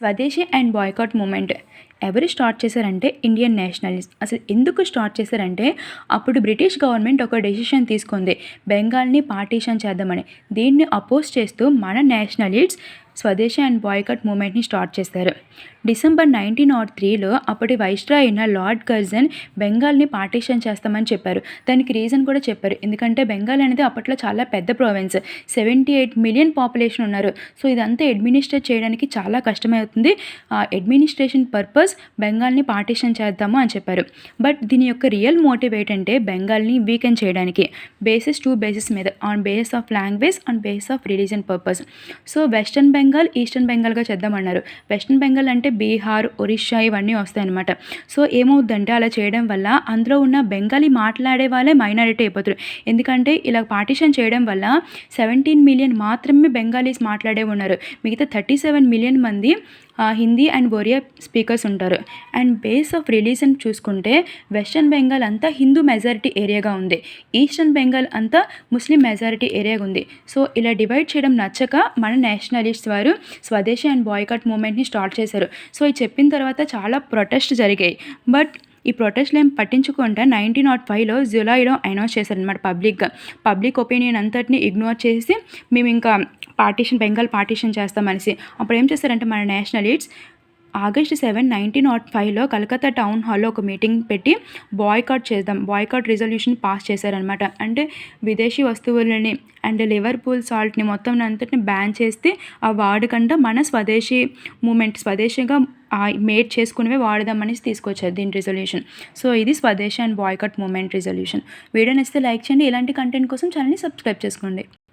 స్వదేశీ and boycott moment ఎవరు start చేశారంటే ఇండియన్ నేషనలిస్ట్. అసలు ఎందుకు స్టార్ట్ చేశారంటే అప్పుడు బ్రిటిష్ గవర్నమెంట్ ఒక డెసిషన్ తీసుకుంది బెంగాల్ని పార్టీషన్ చేద్దామని. దీన్ని అపోజ్ చేస్తూ మన నేషనలిస్ట్స్ స్వదేశీ అండ్ బాయ్కాట్ మూమెంట్ని స్టార్ట్ చేశారు. డిసెంబర్ 1903లో అప్పటి వైస్రాయ్ అయిన లార్డ్ కర్జన్ బెంగాల్ని పార్టీషన్ చేస్తామని చెప్పారు. దానికి రీజన్ కూడా చెప్పారు. ఎందుకంటే బెంగాల్ అనేది అప్పట్లో చాలా పెద్ద ప్రావిన్స్, 78 మిలియన్ పాపులేషన్ ఉన్నారు. సో ఇదంతా అడ్మినిస్ట్రేట్ చేయడానికి చాలా కష్టమవుతుంది. అడ్మినిస్ట్రేషన్ పర్పస్ బెంగాల్ని పార్టీషన్ చేద్దాము అని చెప్పారు. బట్ దీని యొక్క రియల్ మోటివ్ ఏంటంటే బెంగాల్ని వీకెన్ చేయడానికి. టూ బేసిస్ మీద, on base of language, on base of religion purpose. So western Bengal, eastern బెంగాల్గా చేద్దామన్నారు. వెస్టర్న్ బెంగాల్ అంటే బీహార్, ఒరిస్సా ఇవన్నీ వస్తాయన్నమాట. సో ఏమవుద్దంటే అలా చేయడం వల్ల అందులో ఉన్న బెంగాలీ మాట్లాడే వాళ్ళే మైనారిటీ అయిపోతారు. ఎందుకంటే ఇలా పార్టీషన్ చేయడం వల్ల 17 మిలియన్ మాత్రమే బెంగాలీస్ మాట్లాడే ఉన్నారు. మిగతా 37 మిలియన్ మంది హిందీ అండ్ ఒరియా స్పీకర్స్ ఉంటారు. అండ్ బేస్ ఆఫ్ రిలీజన్ చూసుకుంటే వెస్టర్న్ బెంగాల్ అంతా హిందూ మెజారిటీ ఏరియాగా ఉంది, ఈస్టర్న్ బెంగాల్ అంతా ముస్లిం మెజారిటీ ఏరియాగా ఉంది. సో ఇలా డివైడ్ చేయడం నచ్చక మన నేషనలిస్ట్ వారు స్వదేశీ అండ్ బాయ్కాట్ మూమెంట్ని స్టార్ట్ చేశారు. సో ఇది చెప్పిన తర్వాత చాలా ప్రొటెస్ట్ జరిగాయి. బట్ ఈ ప్రొటెస్ట్లు ఏం పట్టించుకుంటే 1905లో జూలైలో అనౌన్స్ చేశారనమాట పబ్లిక్ ఒపీనియన్ అంతటిని ఇగ్నోర్ చేసి మేము ఇంకా బెంగాల్ పార్టీషన్ చేస్తామనేసి. అప్పుడు ఏం చేశారంటే మన నేషనలిస్ట్స్ ఆగస్ట్ 7, 1905లో కలకత్తా టౌన్ హాల్లో ఒక మీటింగ్ పెట్టి బాయ్కాట్ రిజల్యూషన్ పాస్ చేశారనమాట. అంటే విదేశీ వస్తువులని అండ్ లివర్పూల్ సాల్ట్ని మొత్తం అంతటిని బ్యాన్ చేస్తే ఆ వాడకుండా మన స్వదేశీగా మేడ్ చేసుకునేవే వాడదామనేసి తీసుకొచ్చారు దీని రిజల్యూషన్. సో ఇది Swadeshi and boycott movement resolution. Video నచ్చితే లైక్ చేయండి. ఇలాంటి కంటెంట్ కోసం ఛానల్ని సబ్స్క్రైబ్ చేసుకోండి.